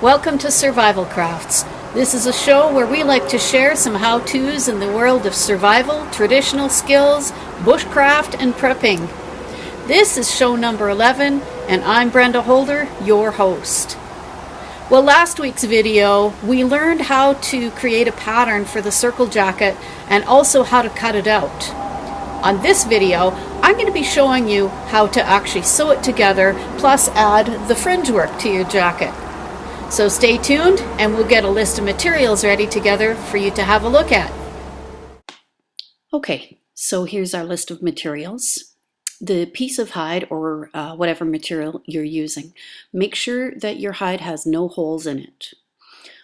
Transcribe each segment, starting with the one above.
Welcome to Survival Crafts. This is a show where we like to share some how-tos in the world of survival, traditional skills, bushcraft, and prepping. This is show number 11, and I'm Brenda Holder, your host. Well, last week's video, we learned how to create a pattern for the circle jacket and also how to cut it out. On this video, I'm going to be showing you how to actually sew it together, plus add the fringe work to your jacket. So stay tuned and we'll get a list of materials ready together for you to have a look at. Okay, so here's our list of materials. The piece of hide or whatever material you're using, make sure that your hide has no holes in it.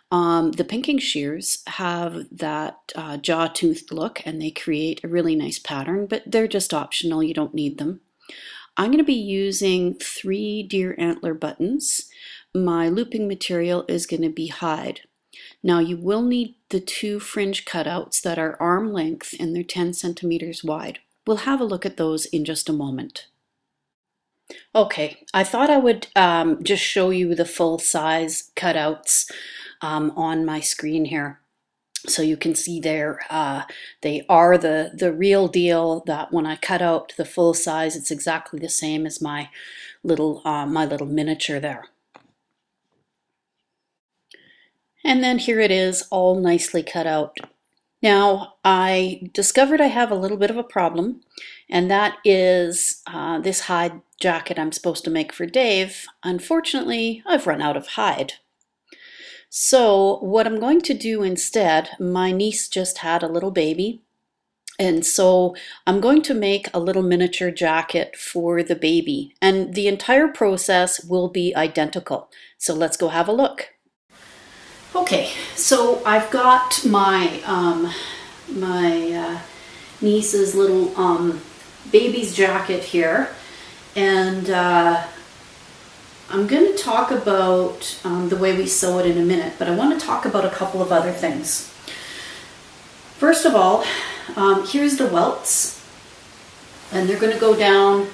The pinking shears have that jaw-toothed look and they create a really nice pattern, but they're just optional, you don't need them. I'm going to be using 3 deer antler buttons. My looping material is going to be hide. Now you will need the 2 fringe cutouts that are arm length and they're 10 centimeters wide. We'll have a look at those in just a moment. Okay, I thought I would just show you the full size cutouts on my screen here. So you can see there, they are the real deal, that when I cut out the full size, it's exactly the same as my little miniature there. And then here it is, all nicely cut out. Now, I discovered I have a little bit of a problem, and that is this hide jacket I'm supposed to make for Dave. Unfortunately, I've run out of hide. So what I'm going to do instead, my niece just had a little baby, and so I'm going to make a little miniature jacket for the baby, and the entire process will be identical. So let's go have a look. Okay, so I've got my niece's little baby's jacket here, and I'm going to talk about the way we sew it in a minute, but I want to talk about a couple of other things. First of all, here's the welts, and they're going to go down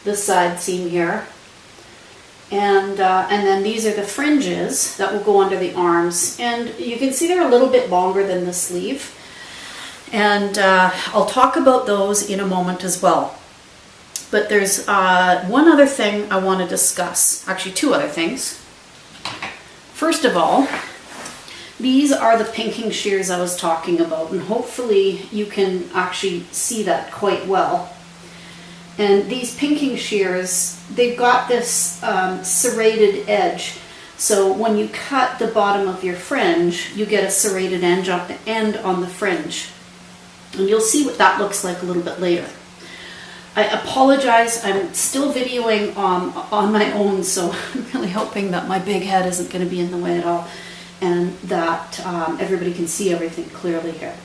the side seam here. And then these are the fringes that will go under the arms, and you can see they're a little bit longer than the sleeve, and I'll talk about those in a moment as well. But there's one other thing I want to discuss, actually 2 other things. First of all, these are the pinking shears I was talking about, and hopefully you can actually see that quite well. And these pinking shears, they've got this serrated edge. So when you cut the bottom of your fringe, you get a serrated end on the fringe. And you'll see what that looks like a little bit later. I apologize, I'm still videoing on my own, so I'm really hoping that my big head isn't going to be in the way at all, and that everybody can see everything clearly here.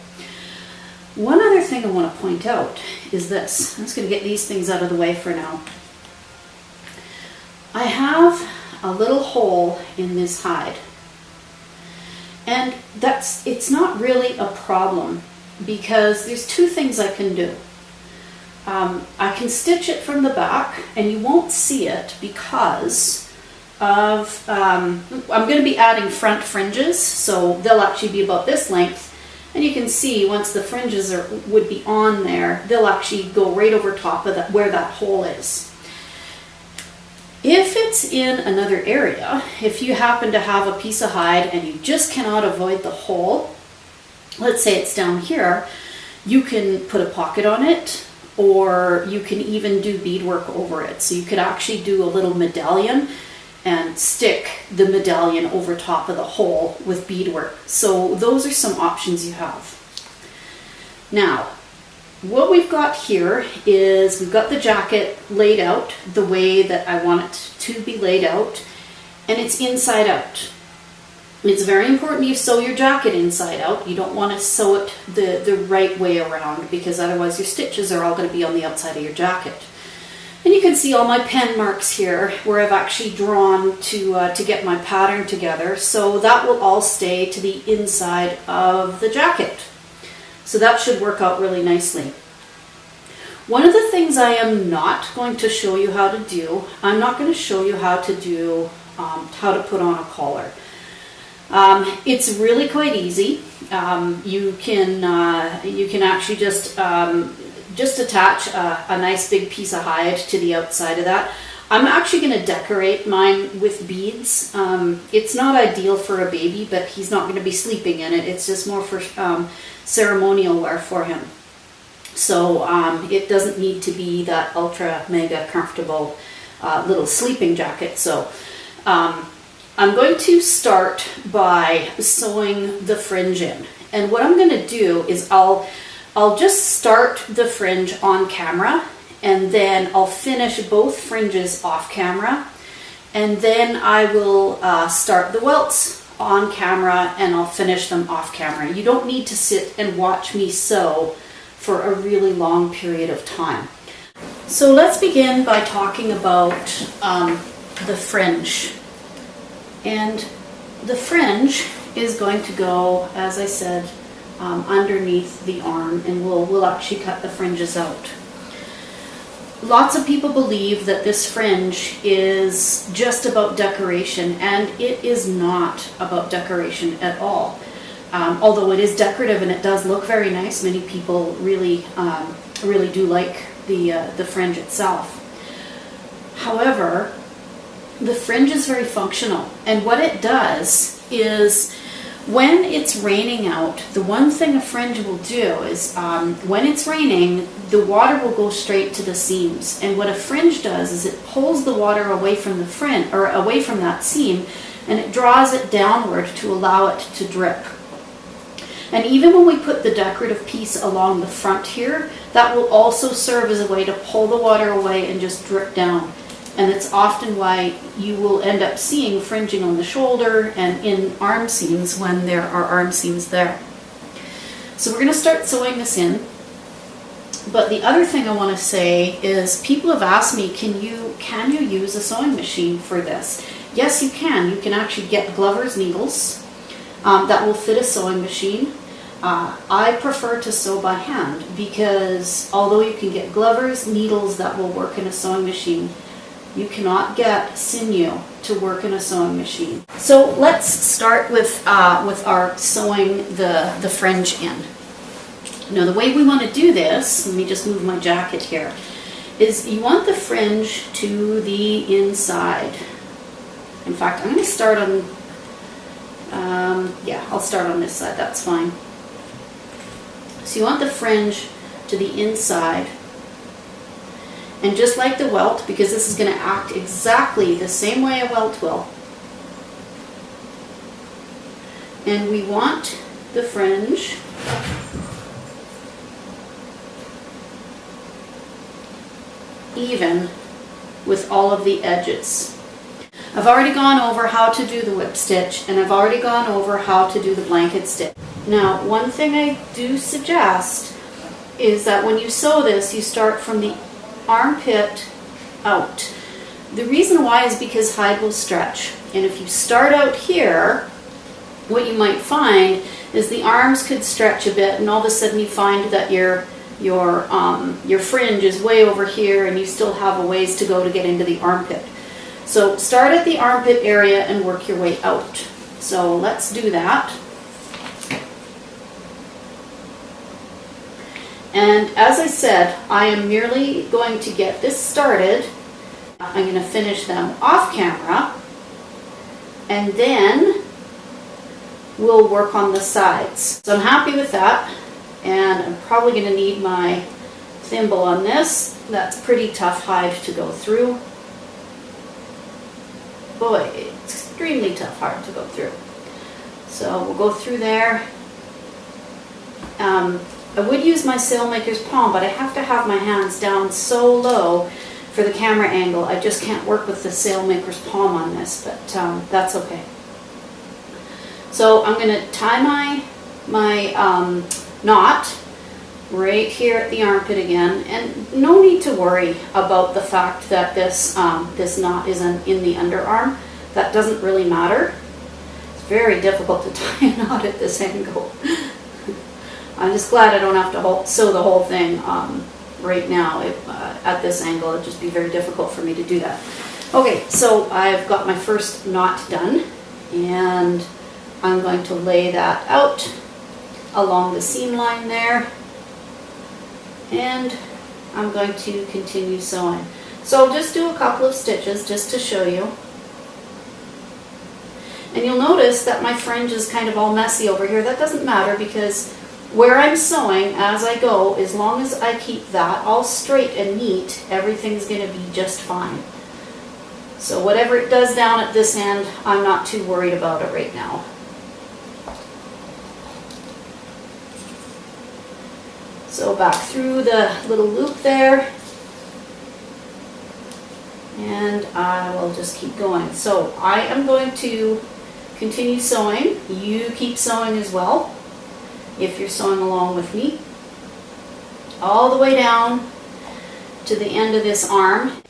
One other thing I want to point out is this. I'm just going to get these things out of the way for now. I have a little hole in this hide, and it's not really a problem because there's 2 things I can do. I can stitch it from the back, and you won't see it because of I'm going to be adding front fringes, so they'll actually be about this length. And you can see once the fringes would be on there, they'll actually go right over top of where that hole is. If it's in another area, if you happen to have a piece of hide and you just cannot avoid the hole, let's say it's down here, you can put a pocket on it, or you can even do beadwork over it. So you could actually do a little medallion and stick the medallion over top of the hole with beadwork. So those are some options you have. Now, what we've got here is we've got the jacket laid out the way that I want it to be laid out, and it's inside out. It's very important you sew your jacket inside out. You don't want to sew it the right way around, because otherwise your stitches are all going to be on the outside of your jacket. And you can see all my pen marks here where I've actually drawn to get my pattern together. So that will all stay to the inside of the jacket. So that should work out really nicely. One of the things I am not going to show you how to do, I'm not going to show you how to do how to put on a collar. It's really quite easy. You can actually just attach a nice big piece of hide to the outside of that. I'm actually going to decorate mine with beads. It's not ideal for a baby, but he's not going to be sleeping in it. It's just more for ceremonial wear for him. So it doesn't need to be that ultra mega comfortable little sleeping jacket. So I'm going to start by sewing the fringe in. And what I'm going to do is I'll just start the fringe on camera, and then I'll finish both fringes off camera, and then I will start the welts on camera and I'll finish them off camera. You don't need to sit and watch me sew for a really long period of time. So let's begin by talking about the fringe. And the fringe is going to go, as I said, underneath the arm, and we'll actually cut the fringes out. Lots of people believe that this fringe is just about decoration, and it is not about decoration at all. Although it is decorative and it does look very nice, many people really do like the fringe itself. However, the fringe is very functional, and what it does is, when it's raining out, the one thing a fringe will do is when it's raining, the water will go straight to the seams. And what a fringe does is it pulls the water away from the fringe, or away from that seam, and it draws it downward to allow it to drip. And even when we put the decorative piece along the front here, that will also serve as a way to pull the water away and just drip down. And it's often why you will end up seeing fringing on the shoulder and in arm seams when there are arm seams there. So we're going to start sewing this in. But the other thing I want to say is, people have asked me, can you use a sewing machine for this? Yes, you can. You can actually get Glover's needles that will fit a sewing machine. I prefer to sew by hand because although you can get Glover's needles that will work in a sewing machine, you cannot get sinew to work in a sewing machine. So let's start with our sewing the fringe in. Now the way we want to do this, let me just move my jacket here, is you want the fringe to the inside. In fact, I'm going to start on, I'll start on this side, that's fine. So you want the fringe to the inside. And just like the welt, because this is going to act exactly the same way a welt will, and we want the fringe even with all of the edges. I've already gone over how to do the whip stitch, and I've already gone over how to do the blanket stitch. Now, one thing I do suggest is that when you sew this, you start from the armpit out. The reason why is because hide will stretch, and if you start out here, what you might find is the arms could stretch a bit, and all of a sudden you find that your fringe is way over here and you still have a ways to go to get into the armpit. So start at the armpit area and work your way out. So let's do that. And as I said, I am merely going to get this started. I'm going to finish them off camera, and then we'll work on the sides. So I'm happy with that, and I'm probably going to need my thimble on this. That's pretty tough hide to go through. Boy, it's extremely tough hide to go through. So we'll go through there. I would use my sailmaker's palm, but I have to have my hands down so low for the camera angle. I just can't work with the sailmaker's palm on this, but that's okay. So I'm going to tie my knot right here at the armpit again, and no need to worry about the fact that this knot isn't in the underarm. That doesn't really matter. It's very difficult to tie a knot at this angle. I'm just glad I don't have to sew the whole thing right now. At this angle, it'd just be very difficult for me to do that. Okay, so I've got my first knot done, and I'm going to lay that out along the seam line there, and I'm going to continue sewing. So I'll just do a couple of stitches just to show you. And you'll notice that my fringe is kind of all messy over here. That doesn't matter, because where I'm sewing as I go, as long as I keep that all straight and neat, everything's going to be just fine. So whatever it does down at this end, I'm not too worried about it right now. So back through the little loop there, and I will just keep going. So I am going to continue sewing. You keep sewing as well, if you're sewing along with me, all the way down to the end of this arm.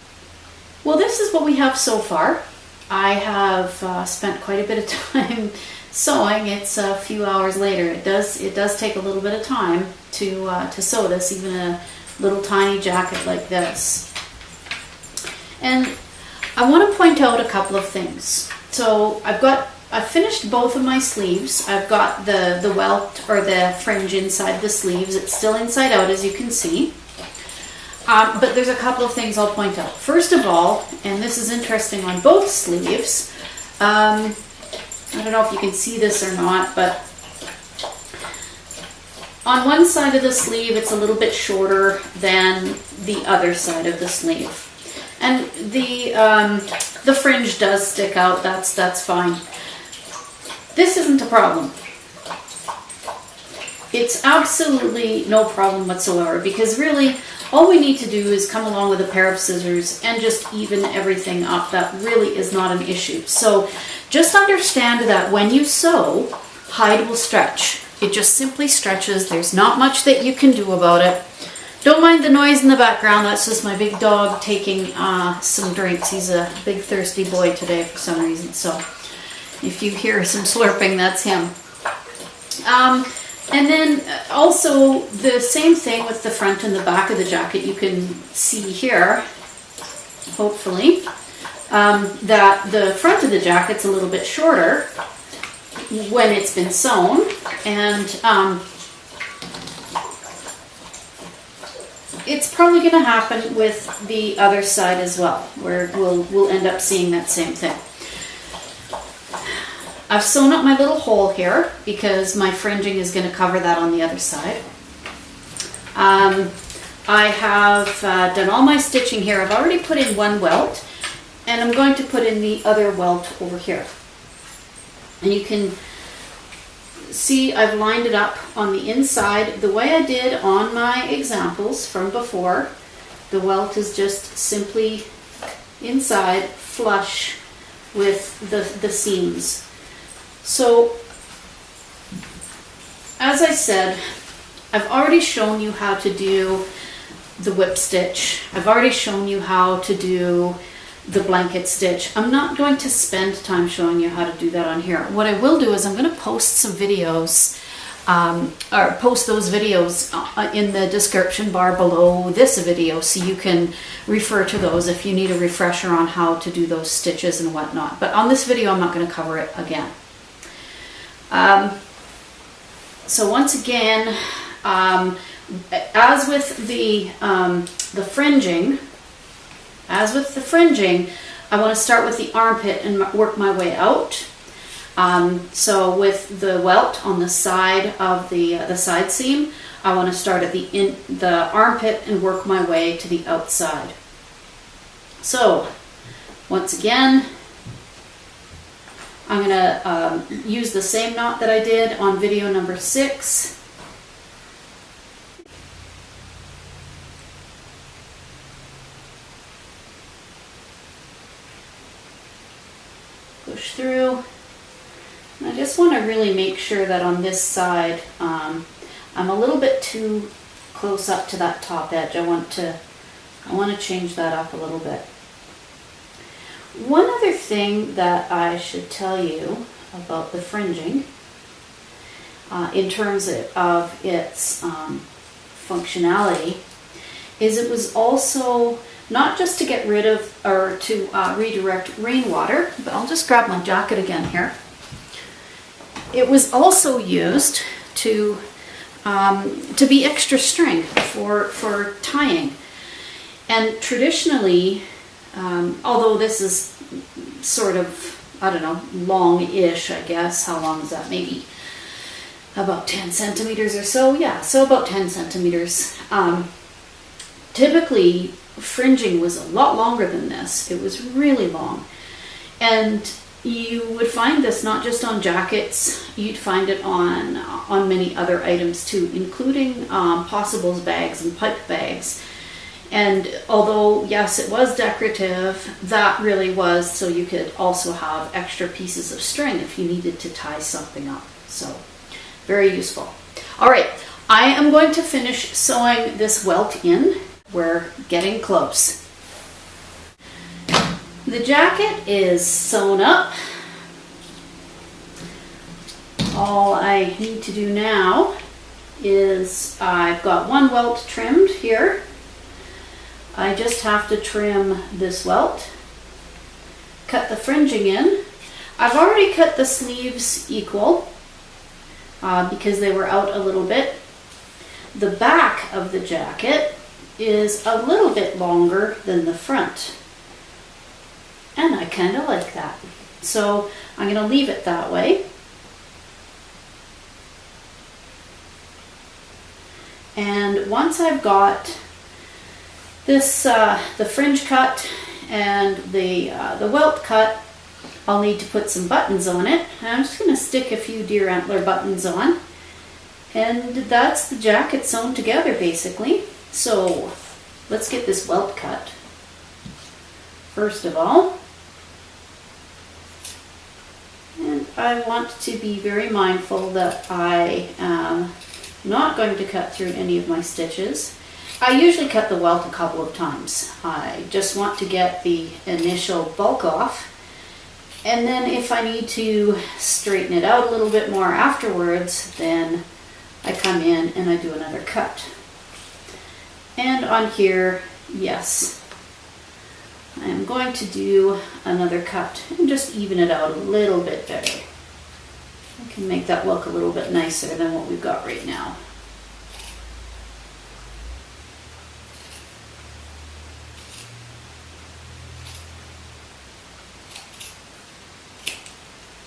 Well, this is what we have so far. I have spent quite a bit of time sewing. It's a few hours later. It does take a little bit of time to sew this, even a little tiny jacket like this. And I want to point out a couple of things. So I've finished both of my sleeves. I've got the welt or the fringe inside the sleeves. It's still inside out, as you can see. But there's a couple of things I'll point out. First of all, and this is interesting on both sleeves, I don't know if you can see this or not, but on one side of the sleeve it's a little bit shorter than the other side of the sleeve. And the fringe does stick out, that's fine. This isn't a problem. It's absolutely no problem whatsoever, because really all we need to do is come along with a pair of scissors and just even everything up. That really is not an issue. So just understand that when you sew, hide will stretch. It just simply stretches. There's not much that you can do about it. Don't mind the noise in the background. That's just my big dog taking some drinks. He's a big thirsty boy today for some reason. So if you hear some slurping, that's him. And then also the same thing with the front and the back of the jacket. You can see here, hopefully, that the front of the jacket's a little bit shorter when it's been sewn, and it's probably going to happen with the other side as well, where we'll end up seeing that same thing. I've sewn up my little hole here because my fringing is going to cover that on the other side. I have done all my stitching here. I've already put in one welt, and I'm going to put in the other welt over here. And you can see I've lined it up on the inside the way I did on my examples from before. The welt is just simply inside, flush with the seams. So, as I said, I've already shown you how to do the whip stitch. I've already shown you how to do the blanket stitch. I'm not going to spend time showing you how to do that on here. What I will do is I'm going to post some videos, or post those videos in the description bar below this video, so you can refer to those if you need a refresher on how to do those stitches and whatnot. But on this video, I'm not going to cover it again. So once again, as with the fringing, I want to start with the armpit and work my way out. So with the welt on the side of the side seam, I want to start at the armpit and work my way to the outside. So once again, I'm going to use the same knot that I did on video number 6. Push through. And I just want to really make sure that on this side I'm a little bit too close up to that top edge. I want to change that up a little bit. One other thing that I should tell you about the fringing, in terms of its functionality, is it was also not just to get rid of or to redirect rainwater, but I'll just grab my jacket again here. It was also used to be extra string for tying. And traditionally, although this is sort of, I don't know, long-ish, I guess. How long is that? Maybe about 10 centimeters or so. Yeah, so about 10 centimeters. Typically, fringing was a lot longer than this. It was really long. And you would find this not just on jackets, you'd find it on many other items too, including possibles bags and pipe bags. And although, yes, it was decorative, that really was so you could also have extra pieces of string if you needed to tie something up. So, very useful. All right, I am going to finish sewing this welt in. We're getting close. The jacket is sewn up. All I need to do now is I've got one welt trimmed here. I just have to trim this welt, cut the fringing in. I've already cut the sleeves equal because they were out a little bit. The back of the jacket is a little bit longer than the front, and I kind of like that. So I'm going to leave it that way. And once I've got this, the fringe cut and the welt cut, I'll need to put some buttons on it. And I'm just going to stick a few deer antler buttons on. And that's the jacket sewn together basically. So let's get this welt cut. First of all, and I want to be very mindful that I am not going to cut through any of my stitches. I usually cut the welt a couple of times. I just want to get the initial bulk off, and then if I need to straighten it out a little bit more afterwards, then I come in and I do another cut. And on here, yes, I am going to do another cut and just even it out a little bit better. I can make that look a little bit nicer than what we've got right now.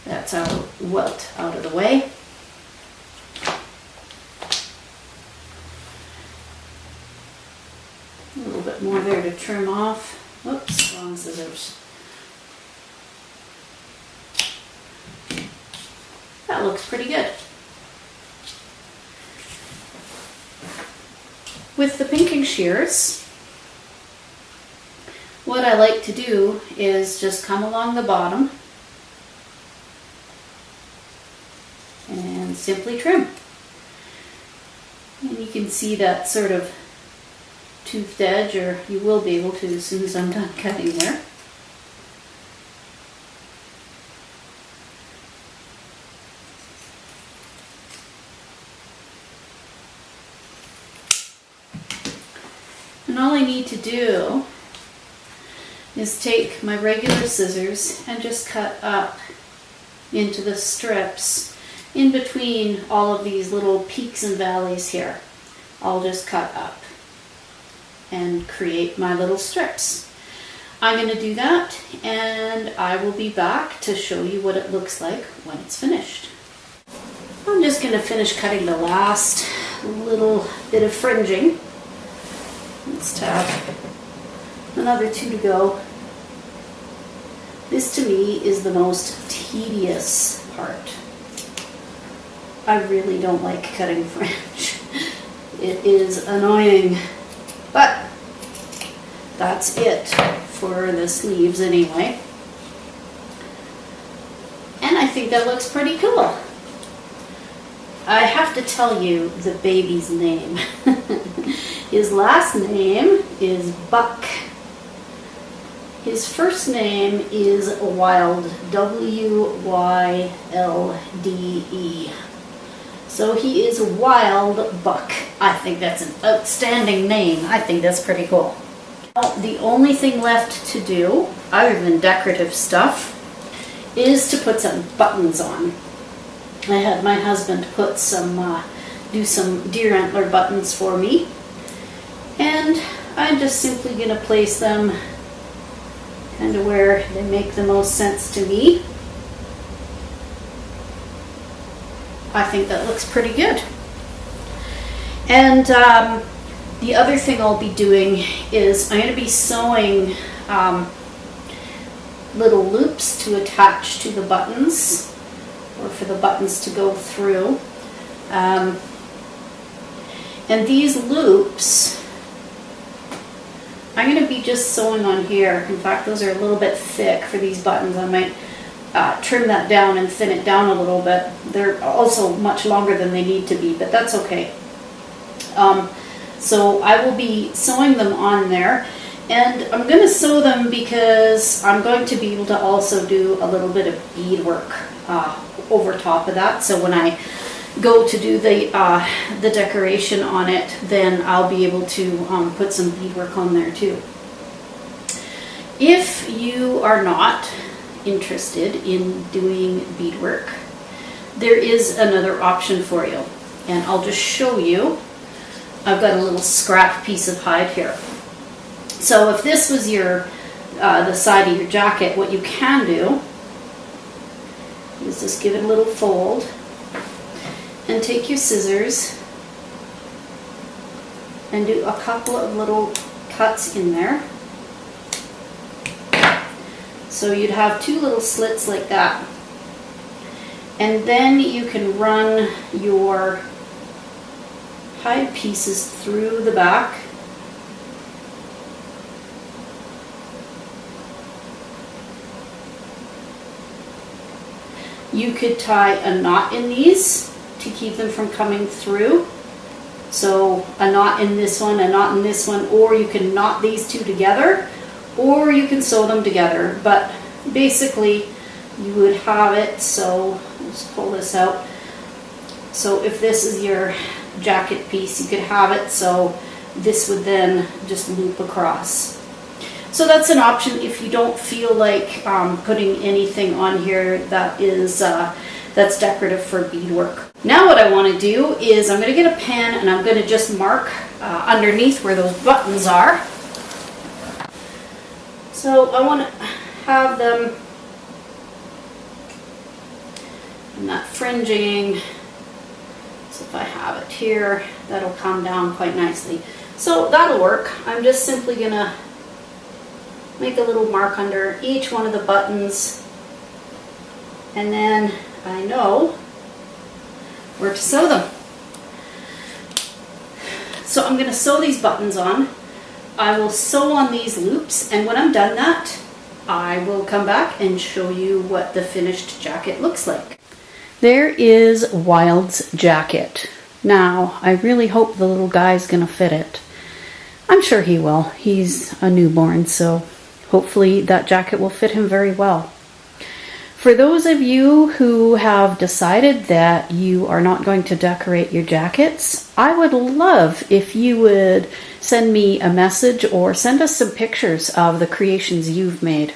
That's our welt out of the way. A little bit more there to trim off. Whoops, wrong scissors. That looks pretty good. With the pinking shears, what I like to do is just come along the bottom and simply trim. And you can see that sort of toothed edge, or you will be able to as soon as I'm done cutting there. And all I need to do is take my regular scissors and just cut up into the strips in between all of these little peaks and valleys here. I'll just cut up and create my little strips. I'm going to do that, and I will be back to show you what it looks like when it's finished. I'm just going to finish cutting the last little bit of fringing. Let's have another 2 to go. This to me is the most tedious part. I really don't like cutting fringe. It is annoying, but that's it for the sleeves anyway. And I think that looks pretty cool. I have to tell you the baby's name. His last name is Buck. His first name is Wild, W-Y-L-D-E. So he is Wild Buck. I think that's an outstanding name. I think that's pretty cool. The only thing left to do, other than decorative stuff, is to put some buttons on. I had my husband put do some deer antler buttons for me, and I'm just simply going to place them kind of where they make the most sense to me. I think that looks pretty good. And the other thing I'll be doing is I'm going to be sewing little loops to attach to the buttons, or for the buttons to go through. And these loops, I'm going to be just sewing on here. In fact, those are a little bit thick for these buttons. I might trim that down and thin it down a little bit. They're also much longer than they need to be, but that's okay. So I will be sewing them on there, and I'm going to sew them because I'm going to be able to also do a little bit of beadwork over top of that. So when I go to do the decoration on it, then I'll be able to put some beadwork on there too. If you are not interested in doing beadwork, there is another option for you, and I'll just show you. I've got a little scrap piece of hide here. So if this was your the side of your jacket, what you can do is just give it a little fold and take your scissors and do a couple of little cuts in there. So you'd have two little slits like that. And then you can run your hide pieces through the back. You could tie a knot in these to keep them from coming through. So a knot in this one, a knot in this one, or you can knot these two together, or you can sew them together. But basically you would have it, so let's pull this out. So if this is your jacket piece, you could have it so this would then just loop across. So that's an option if you don't feel like putting anything on here that is that's decorative for beadwork. Now what I want to do is I'm going to get a pen and I'm going to just mark underneath where those buttons are. So I want to have them in that fringing. So if I have it here, that'll come down quite nicely. So that'll work. I'm just simply going to make a little mark under each one of the buttons, and then I know where to sew them. So I'm going to sew these buttons on. I will sew on these loops, and when I'm done that, I will come back and show you what the finished jacket looks like. There is Wild's jacket. Now, I really hope the little guy's going to fit it. I'm sure he will. He's a newborn, so hopefully that jacket will fit him very well. For those of you who have decided that you are not going to decorate your jackets, I would love if you would send me a message or send us some pictures of the creations you've made.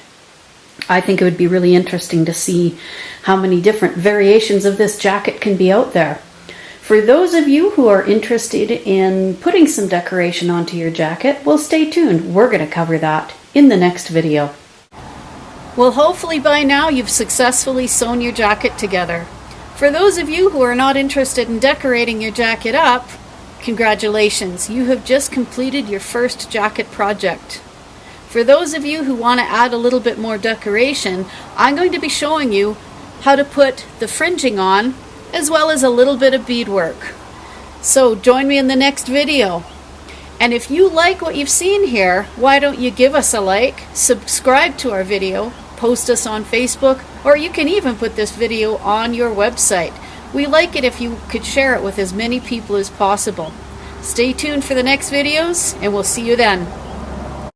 I think it would be really interesting to see how many different variations of this jacket can be out there. For those of you who are interested in putting some decoration onto your jacket, well, stay tuned. We're going to cover that in the next video. Well, hopefully by now you've successfully sewn your jacket together. For those of you who are not interested in decorating your jacket up, congratulations, you have just completed your first jacket project. For those of you who want to add a little bit more decoration, I'm going to be showing you how to put the fringing on, as well as a little bit of beadwork. So join me in the next video. And if you like what you've seen here, why don't you give us a like, subscribe to our video, post us on Facebook, or you can even put this video on your website. We like it if you could share it with as many people as possible. Stay tuned for the next videos, and we'll see you then.